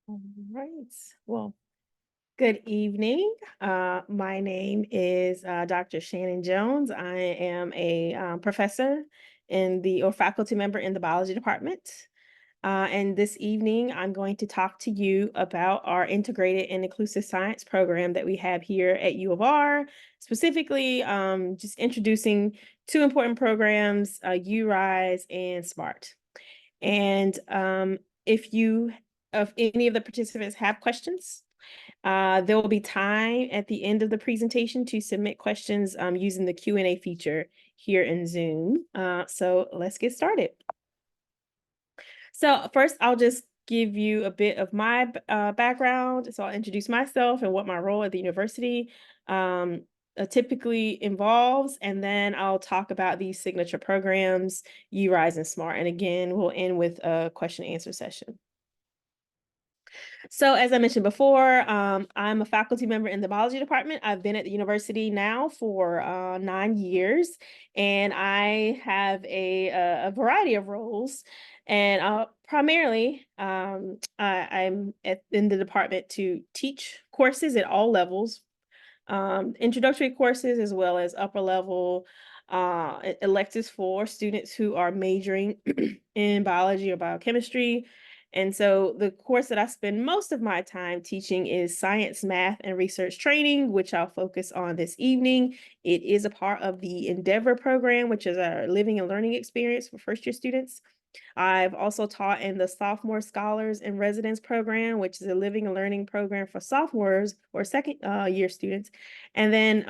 All right. Well, good evening. My name is Dr. Shannon Jones. I am a professor or faculty member in the biology department. And this evening, I'm going to talk to you about our integrated and inclusive science program that we have here at U of R, specifically just introducing two important programs, URISE and SMART. And if any of the participants have questions, there will be time at the end of the presentation to submit questions using the Q&A feature here in Zoom. So let's get started. So first, I'll just give you a bit of my background. So I'll introduce myself and what my role at the university typically involves, and then I'll talk about these signature programs, URISE and SMART. And again, we'll end with a question and answer session. So as I mentioned before, I'm a faculty member in the biology department. I've been at the university now for 9 years, and I have a variety of roles. And primarily, I'm in the department to teach courses at all levels, introductory courses as well as upper level electives for students who are majoring in biology or biochemistry. And so the course that I spend most of my time teaching is science, math, and research training, which I'll focus on this evening. It is a part of the Endeavor program, which is our living and learning experience for first-year students. I've also taught in the Sophomore Scholars in Residence program, which is a living and learning program for sophomores or second year students. And then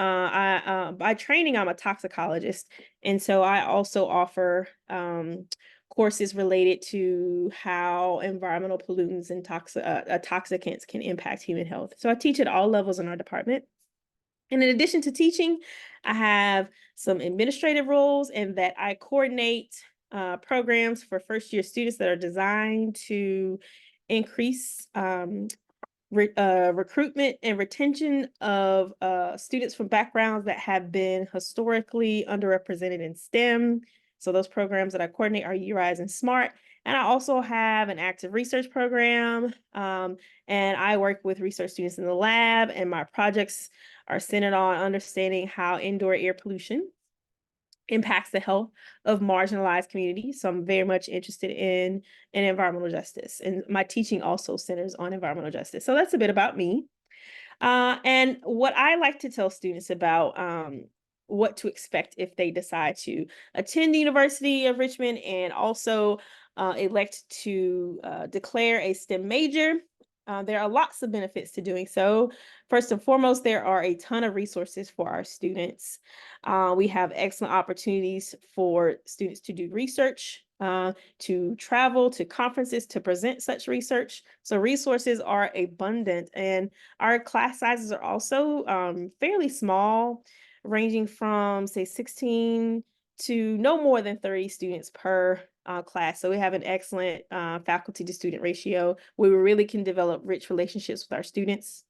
by training, I'm a toxicologist. And so I also offer courses related to how environmental pollutants and toxicants can impact human health. So I teach at all levels in our department. And in addition to teaching, I have some administrative roles in that I coordinate programs for first-year students that are designed to increase recruitment and retention of students from backgrounds that have been historically underrepresented in STEM. So those programs that I coordinate are URISE and SMART. And I also have an active research program, and I work with research students in the lab, and my projects are centered on understanding how indoor air pollution impacts the health of marginalized communities. So I'm very much interested in environmental justice, and my teaching also centers on environmental justice. So that's a bit about me. And what I like to tell students about what to expect if they decide to attend the University of Richmond and also elect to declare a STEM major. There are lots of benefits to doing so. First and foremost, there are a ton of resources for our students. We have excellent opportunities for students to do research, to travel to conferences to present such research. So resources are abundant, and our class sizes are also fairly small, ranging from, say, 16 to no more than 30 students per class. So we have an excellent faculty to student ratio where we really can develop rich relationships with our students.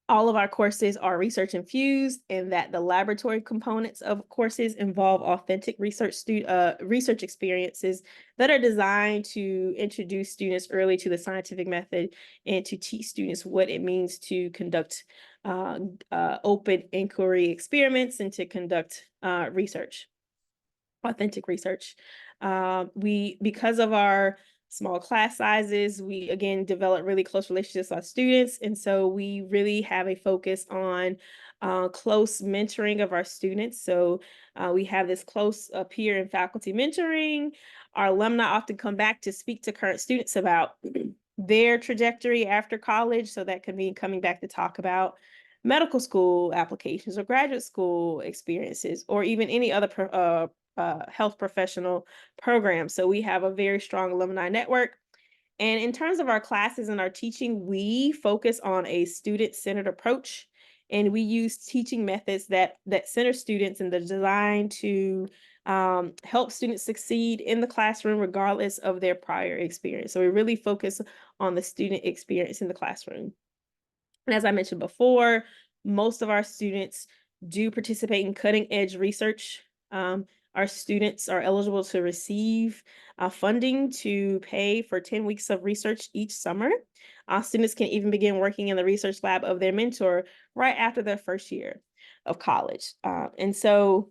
All of our courses are research infused, in that the laboratory components of courses involve authentic research experiences that are designed to introduce students early to the scientific method and to teach students what it means to conduct open inquiry experiments and to conduct research, authentic research. Because of our small class sizes, we again develop really close relationships with our students. And so we really have a focus on close mentoring of our students. So we have this close peer and faculty mentoring. Our alumni often come back to speak to current students about their trajectory after college. So that could mean coming back to talk about medical school applications or graduate school experiences, or even any other health professional program. So we have a very strong alumni network. And in terms of our classes and our teaching, we focus on a student-centered approach, and we use teaching methods that center students and they're designed to help students succeed in the classroom regardless of their prior experience. So we really focus on the student experience in the classroom. And as I mentioned before, most of our students do participate in cutting edge research. our students are eligible to receive funding to pay for 10 weeks of research each summer. Students can even begin working in the research lab of their mentor right after their first year of college. And so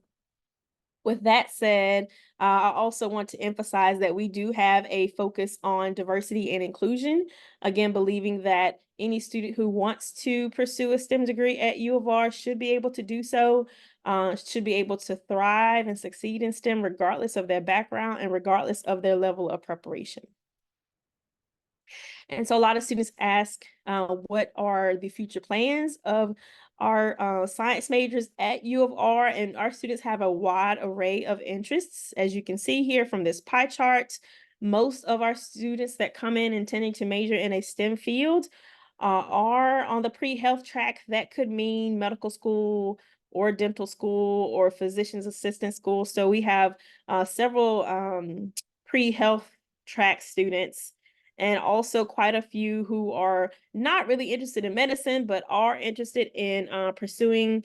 with that said, I also want to emphasize that we do have a focus on diversity and inclusion. Again, believing that any student who wants to pursue a STEM degree at U of R should be able to do so, should be able to thrive and succeed in STEM regardless of their background and regardless of their level of preparation. And so a lot of students ask, what are the future plans of our science majors at U of R? And our students have a wide array of interests. As you can see here from this pie chart, most of our students that come in intending to major in a STEM field are on the pre-health track. That could mean medical school or dental school or physician's assistant school. So we have several pre-health track students, and also quite a few who are not really interested in medicine, but are interested in pursuing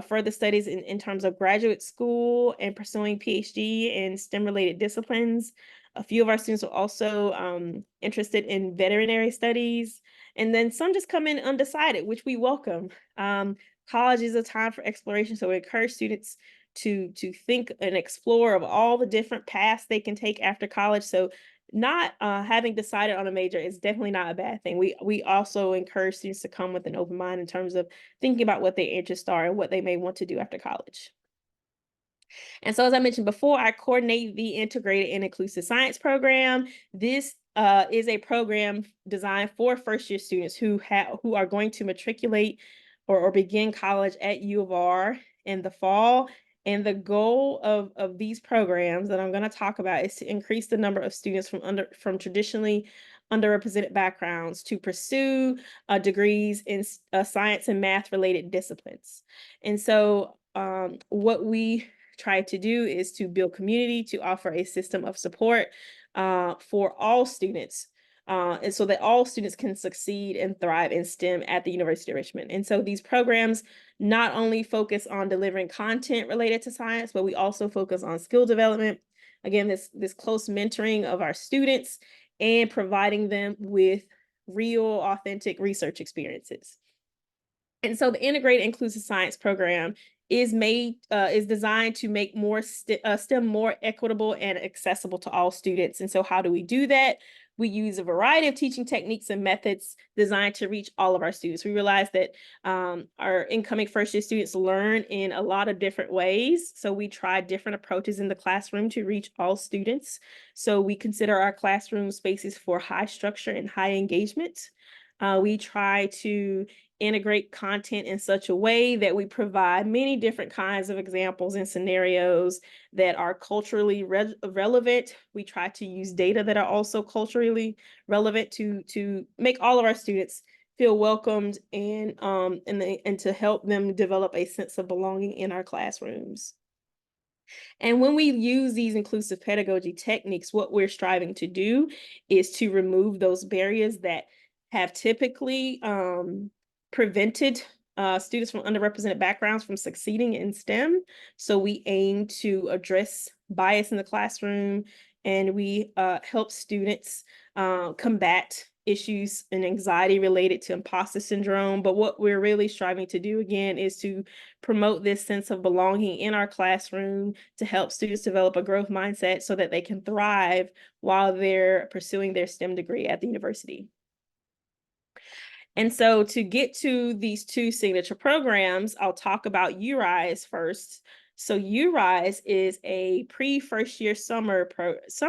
further studies in terms of graduate school and pursuing PhD in STEM-related disciplines. A few of our students are also interested in veterinary studies, and then some just come in undecided, which we welcome. College is a time for exploration, so we encourage students to think and explore of all the different paths they can take after college. So not having decided on a major is definitely not a bad thing. We also encourage students to come with an open mind in terms of thinking about what their interests are and what they may want to do after college. And so, as I mentioned before, I coordinate the Integrated and Inclusive Science program. This is a program designed for first-year students who are going to matriculate or begin college at U of R in the fall. And the goal of these programs that I'm going to talk about is to increase the number of students from traditionally underrepresented backgrounds to pursue degrees in science and math related disciplines. And so what we try to do is to build community, to offer a system of support for all students, and so that all students can succeed and thrive in STEM at the University of Richmond. And so these programs not only focus on delivering content related to science, but we also focus on skill development. Again, this close mentoring of our students and providing them with real, authentic research experiences. And so the Integrated Inclusive Science program is designed to make STEM more equitable and accessible to all students. And so how do we do that? We use a variety of teaching techniques and methods designed to reach all of our students. We realize that our incoming first-year students learn in a lot of different ways. So we try different approaches in the classroom to reach all students. So we consider our classroom spaces for high structure and high engagement. We try to integrate content in such a way that we provide many different kinds of examples and scenarios that are culturally relevant. We try to use data that are also culturally relevant to make all of our students feel welcomed and to help them develop a sense of belonging in our classrooms. And when we use these inclusive pedagogy techniques, what we're striving to do is to remove those barriers that have typically prevented students from underrepresented backgrounds from succeeding in STEM. So we aim to address bias in the classroom, and we help students combat issues and anxiety related to imposter syndrome. But what we're really striving to do, again, is to promote this sense of belonging in our classroom, to help students develop a growth mindset so that they can thrive while they're pursuing their STEM degree at the university. And so to get to these two signature programs, I'll talk about URISE first. So URISE is a pre-first year summer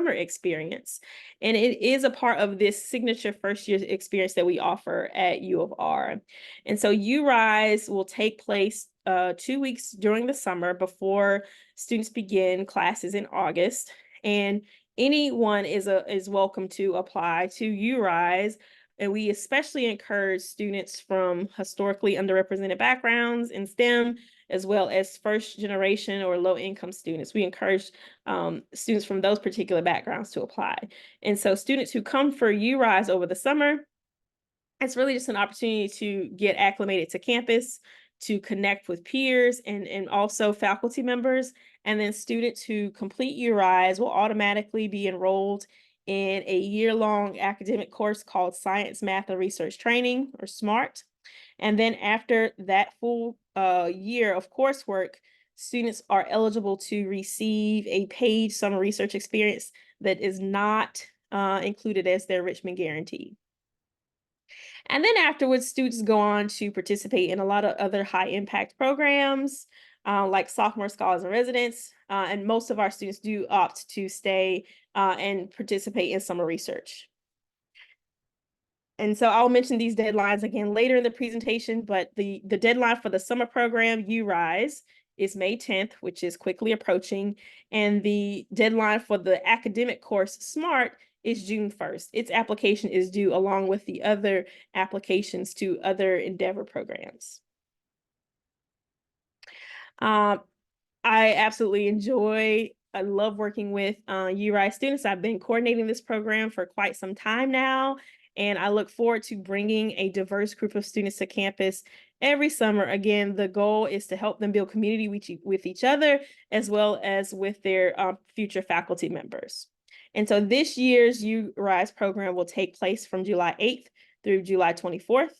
experience, and it is a part of this signature first year experience that we offer at U of R. And so URISE will take place 2 weeks during the summer before students begin classes in August. And anyone is welcome to apply to URISE. And we especially encourage students from historically underrepresented backgrounds in STEM, as well as first generation or low income students. We encourage students from those particular backgrounds to apply. And so students who come for URISE over the summer, it's really just an opportunity to get acclimated to campus, to connect with peers and also faculty members, And then students who complete URISE will automatically be enrolled in a year-long academic course called Science, Math, and Research Training, or SMART. And then after that full year of coursework, students are eligible to receive a paid summer research experience that is not included as their Richmond Guarantee. And then afterwards, students go on to participate in a lot of other high impact programs, like sophomore scholars and residents. And most of our students do opt to stay and participate in summer research. And so I'll mention these deadlines again later in the presentation, but the deadline for the summer program, URISE, is May 10th, which is quickly approaching. And the deadline for the academic course, SMART, is June 1st. Its application is due along with the other applications to other Endeavor programs. I absolutely I love working with URISE students. I've been coordinating this program for quite some time now, and I look forward to bringing a diverse group of students to campus every summer. Again, the goal is to help them build community with each other, as well as with their future faculty members. And so this year's URISE program will take place from July 8th through July 24th.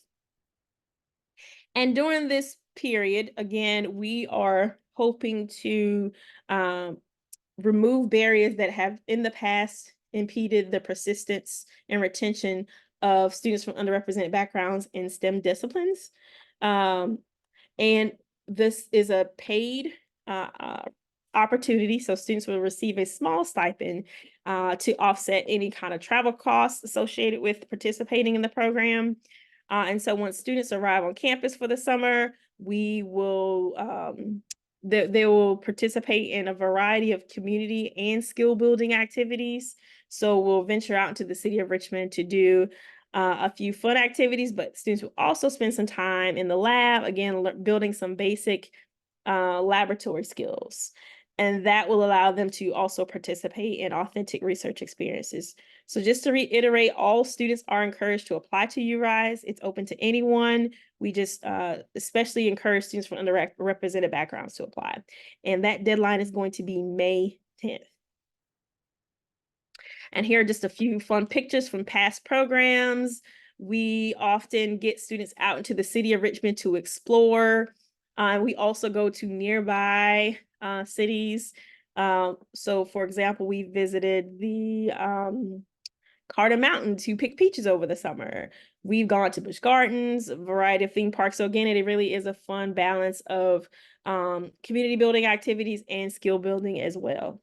And during this period, again, we are hoping to remove barriers that have in the past impeded the persistence and retention of students from underrepresented backgrounds in STEM disciplines. And this is a paid opportunity, so students will receive a small stipend to offset any kind of travel costs associated with participating in the program. And so once students arrive on campus for the summer, we will they will participate in a variety of community and skill building activities. So we'll venture out into the city of Richmond to do a few fun activities, but students will also spend some time in the lab, again, building some basic laboratory skills. And that will allow them to also participate in authentic research experiences. So just to reiterate, all students are encouraged to apply to URISE. It's open to anyone. We just especially encourage students from underrepresented backgrounds to apply. And that deadline is going to be May 10th. And here are just a few fun pictures from past programs. We often get students out into the city of Richmond to explore. We also go to nearby cities. So for example, we visited the Carter Mountain to pick peaches over the summer. We've gone to Busch Gardens, a variety of theme parks. So again, it really is a fun balance of community building activities and skill building as well.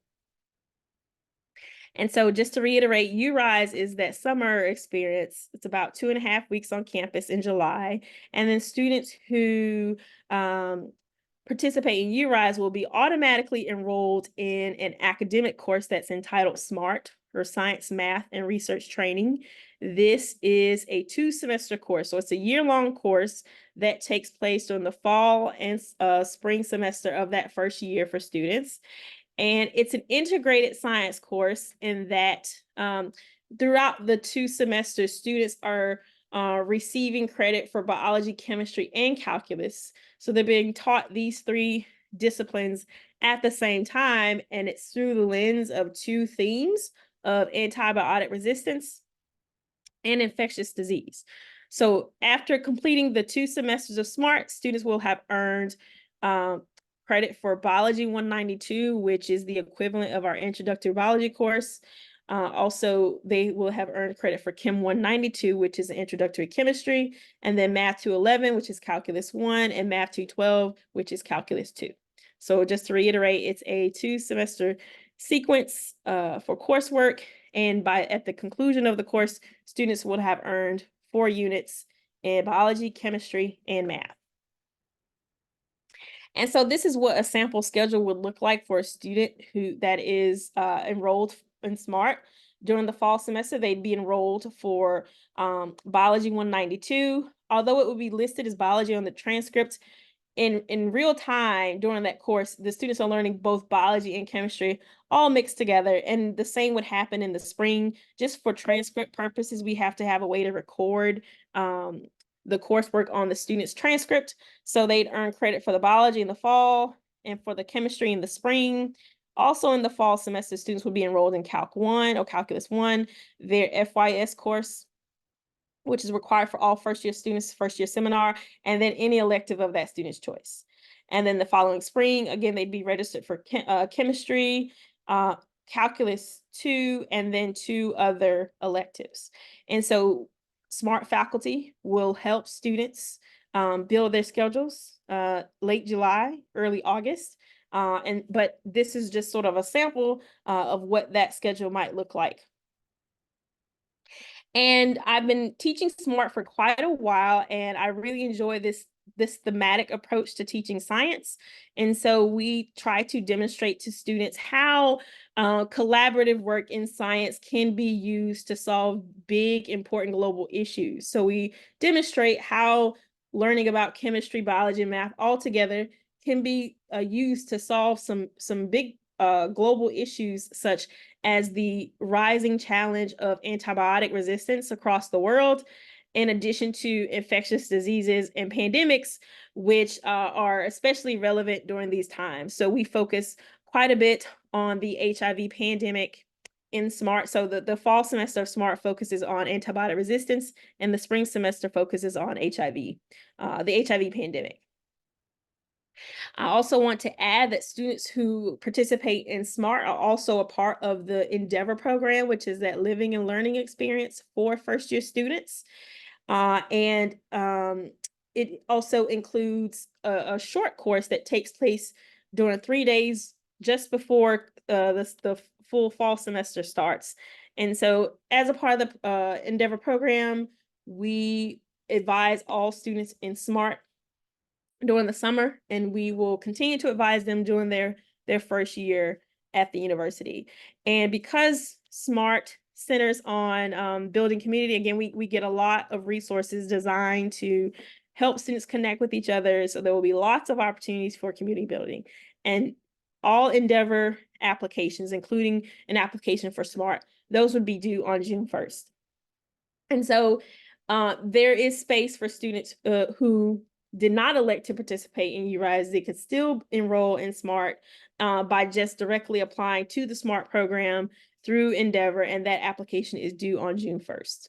And so just to reiterate, URISE is that summer experience. It's about 2.5 weeks on campus in July. And then students who participate in URISE will be automatically enrolled in an academic course that's entitled SMART, or Science, Math, and Research Training. This is a 2-semester course. So it's a year-long course that takes place during the fall and spring semester of that first year for students. And it's an integrated science course in that throughout the 2 semesters, students are receiving credit for biology, chemistry, and calculus. So they're being taught these 3 disciplines at the same time, and it's through the lens of 2 themes of antibiotic resistance and infectious disease. So after completing the 2 semesters of SMART, students will have earned credit for Biology 192, which is the equivalent of our introductory biology course. Also, they will have earned credit for Chem 192, which is an introductory chemistry, and then Math 211, which is Calculus 1, and Math 212, which is Calculus 2. So just to reiterate, it's a 2-semester sequence for coursework, and at the conclusion of the course, students will have earned 4 units in biology, chemistry, and math. And so this is what a sample schedule would look like for a student that is enrolled in SMART. During the fall semester, they'd be enrolled for Biology 192. Although it would be listed as biology on the transcript, in real time during that course, the students are learning both biology and chemistry all mixed together. And the same would happen in the spring. Just for transcript purposes, we have to have a way to record the coursework on the student's transcript. So they'd earn credit for the biology in the fall and for the chemistry in the spring. Also in the fall semester, students will be enrolled in Calc 1 or Calculus 1, their FYS course, which is required for all first-year students, first-year seminar, and then any elective of that student's choice. And then the following spring, again, they'd be registered for chemistry, Calculus 2, and then 2 other electives. And so SMART faculty will help students build their schedules late July, early August. But this is just sort of a sample of what that schedule might look like. And I've been teaching SMART for quite a while, and I really enjoy this thematic approach to teaching science. And so we try to demonstrate to students how collaborative work in science can be used to solve big, important global issues. So we demonstrate how learning about chemistry, biology, and math all together can be used to solve some big global issues, such as the rising challenge of antibiotic resistance across the world, in addition to infectious diseases and pandemics, which are especially relevant during these times. So we focus quite a bit on the HIV pandemic in SMART. So the fall semester of SMART focuses on antibiotic resistance, and the spring semester focuses on HIV, the HIV pandemic. I also want to add that students who participate in SMART are also a part of the Endeavor program, which is that living and learning experience for first-year students. It also includes a short course that takes place during 3 days just before the full fall semester starts. And so as a part of the Endeavor program, we advise all students in SMART during the summer, and we will continue to advise them during their first year at the university. And because SMART centers on building community, again, we get a lot of resources designed to help students connect with each other. So there will be lots of opportunities for community building. And all Endeavor applications, including an application for SMART, those would be due on June 1st. And so there is space for students who did not elect to participate in URISE. They could still enroll in SMART by just directly applying to the SMART program through Endeavor, and that application is due on June 1st.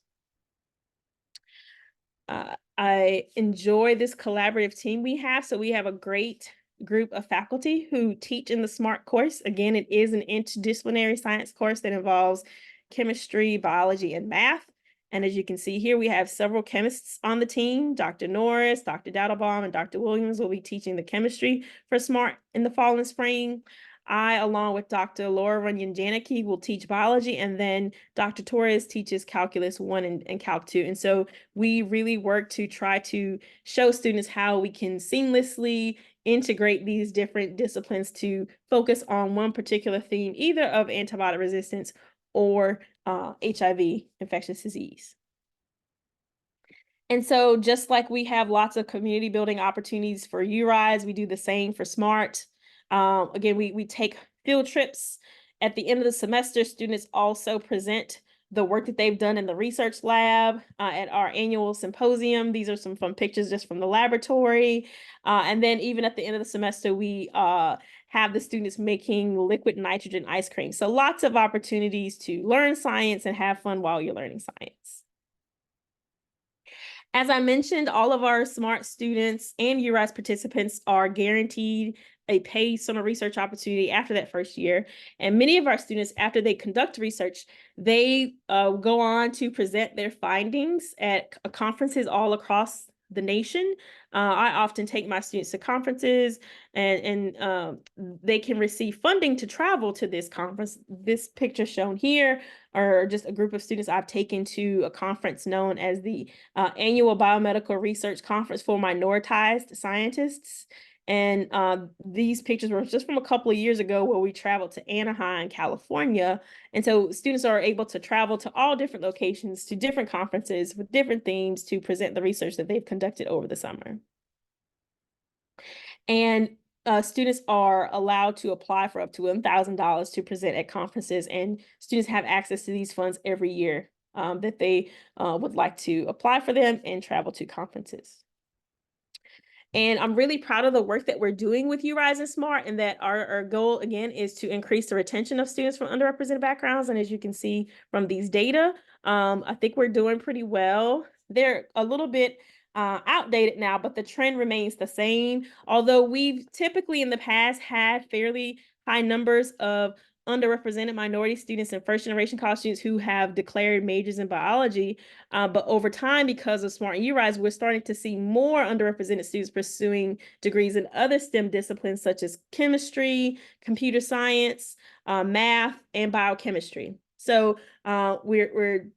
I enjoy this collaborative team we have. So we have a great group of faculty who teach in the SMART course. Again, it is an interdisciplinary science course that involves chemistry, biology, and math. And as you can see here, we have several chemists on the team. Dr. Norris, Dr. Dattlebaum, and Dr. Williams will be teaching the chemistry for SMART in the fall and spring. I, along with Dr. Laura Runyon-Janicki, will teach biology, and then Dr. Torres teaches Calculus 1 and Calc 2. And so we really work to try to show students how we can seamlessly integrate these different disciplines to focus on one particular theme, either of antibiotic resistance or HIV, infectious disease. And so just like we have lots of community building opportunities for URISE, we do the same for SMART. Again, we take field trips. At the end of the semester, students also present the work that they've done in the research lab at our annual symposium. These are some fun pictures just from the laboratory. And then even at the end of the semester, we have the students making liquid nitrogen ice cream. So lots of opportunities to learn science and have fun while you're learning science. As I mentioned, all of our SMART students and URISE participants are guaranteed a paid summer research opportunity after that first year. And many of our students, after they conduct research, they go on to present their findings at conferences all across the nation. I often take my students to conferences, and they can receive funding to travel to this conference. This picture shown here are just a group of students I've taken to a conference known as the Annual Biomedical Research Conference for Minoritized Scientists. And these pictures were just from a couple of years ago, where we traveled to Anaheim, California. And so students are able to travel to all different locations, to different conferences with different themes, to present the research that they've conducted over the summer. And students are allowed to apply for up to $1,000 to present at conferences, and students have access to these funds every year that they would like to apply for them and travel to conferences. And I'm really proud of the work that we're doing with URISE and SMART, and that our goal, again, is to increase the retention of students from underrepresented backgrounds. And as you can see from these data, I think we're doing pretty well. They're a little bit outdated now, but the trend remains the same. Although we've typically in the past had fairly high numbers of underrepresented minority students and first-generation college students who have declared majors in biology. But over time, because of SMART and URISE, we're starting to see more underrepresented students pursuing degrees in other STEM disciplines such as chemistry, computer science, math, and biochemistry. So we're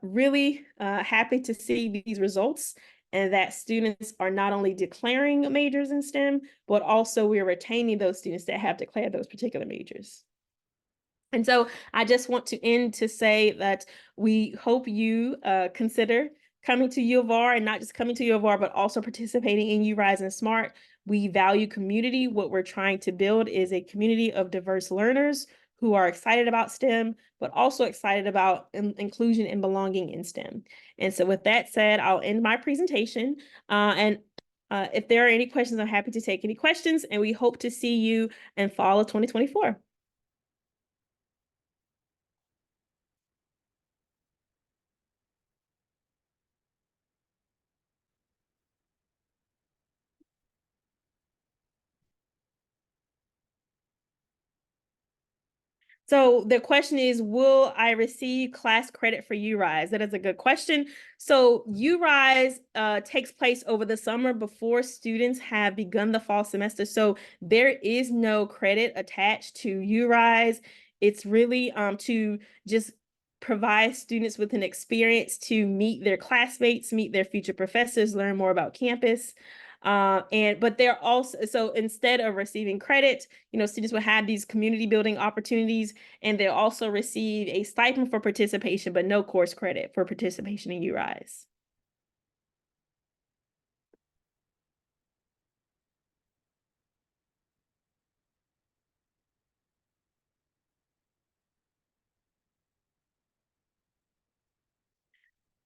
really happy to see these results, and that students are not only declaring majors in STEM, but also we're retaining those students that have declared those particular majors. And so I just want to end to say that we hope you consider coming to U of R, and not just coming to U of R, but also participating in URISE and SMART. We value community. What we're trying to build is a community of diverse learners who are excited about STEM, but also excited about inclusion and belonging in STEM. And so with that said, I'll end my presentation. And if there are any questions, I'm happy to take any questions, and we hope to see you in fall of 2024. So the question is, will I receive class credit for URISE? That is a good question. So URISE takes place over the summer before students have begun the fall semester. So there is no credit attached to URISE. It's really to just provide students with an experience to meet their classmates, meet their future professors, learn more about campus. But they're also, so instead of receiving credit, students will have these community building opportunities, and they'll also receive a stipend for participation, but no course credit for participation in URISE.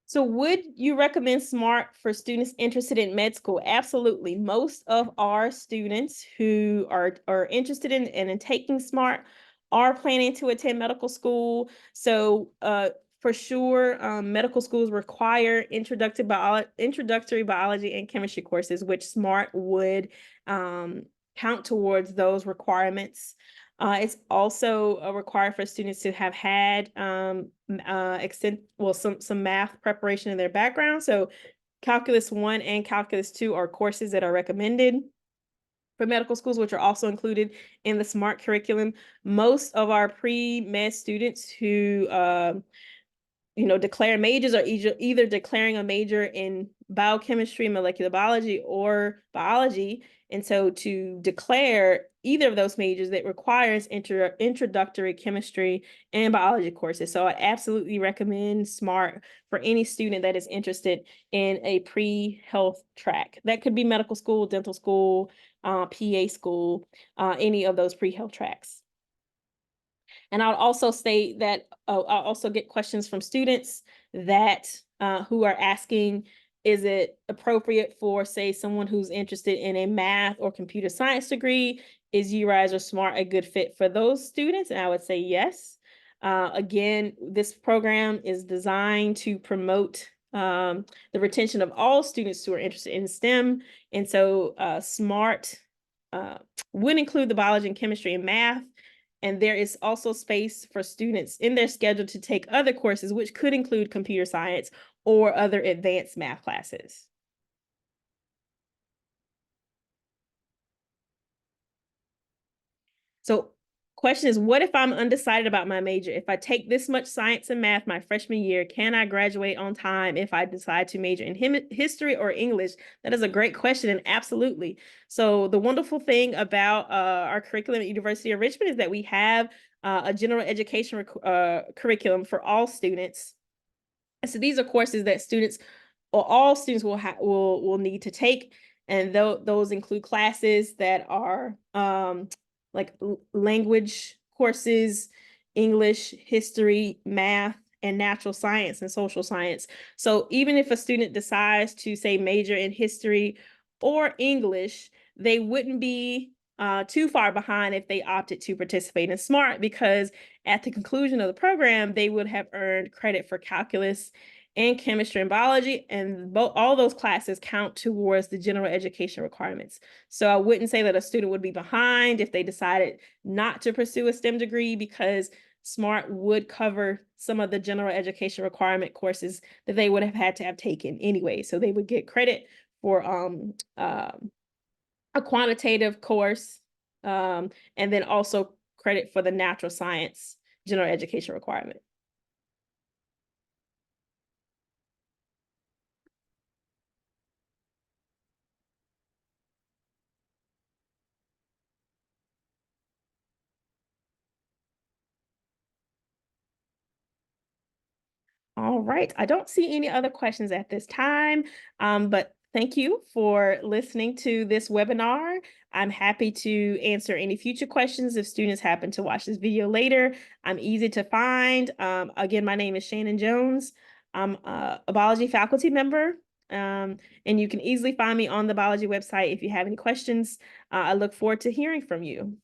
So would you recommend SMART for students interested in med school? Absolutely. Most of our students who are interested in taking SMART are planning to attend medical school. So for sure, medical schools require introductory biology and chemistry courses, which SMART would count towards those requirements. It's also required for students to have had some math preparation in their background. So Calculus 1 and Calculus 2 are courses that are recommended for medical schools, which are also included in the SMART curriculum. Most of our pre-med students who declare majors are either declaring a major in biochemistry, molecular biology, or biology. And so to declare either of those majors, that requires introductory chemistry and biology courses. So I absolutely recommend SMART for any student that is interested in a pre-health track. That could be medical school, dental school, PA school, any of those pre-health tracks. And I'll also state that I'll also get questions from students that who are asking, is it appropriate for, say, someone who's interested in a math or computer science degree? Is URISE or SMART a good fit for those students? And I would say yes. Again, this program is designed to promote the retention of all students who are interested in STEM. And so SMART would include the biology and chemistry and math. And there is also space for students in their schedule to take other courses, which could include computer science or other advanced math classes. So question is, what if I'm undecided about my major? If I take this much science and math my freshman year, can I graduate on time if I decide to major in history or English? That is a great question, and absolutely. So the wonderful thing about our curriculum at University of Richmond is that we have a general education curriculum for all students. And so these are courses that students, or all students, will need to take, and those include classes that are like language courses, English, history, math, and natural science and social science. So even if a student decides to, say, major in history or English, they wouldn't be too far behind if they opted to participate in SMART, because at the conclusion of the program, they would have earned credit for calculus and chemistry and biology, and all those classes count towards the general education requirements. So I wouldn't say that a student would be behind if they decided not to pursue a STEM degree, because SMART would cover some of the general education requirement courses that they would have had to have taken anyway. So they would get credit for a quantitative course, and then also credit for the natural science general education requirement. All right. I don't see any other questions at this time, but thank you for listening to this webinar. I'm happy to answer any future questions if students happen to watch this video later. I'm easy to find. Again, my name is Shannon Jones. I'm a biology faculty member, and you can easily find me on the biology website if you have any questions. I look forward to hearing from you.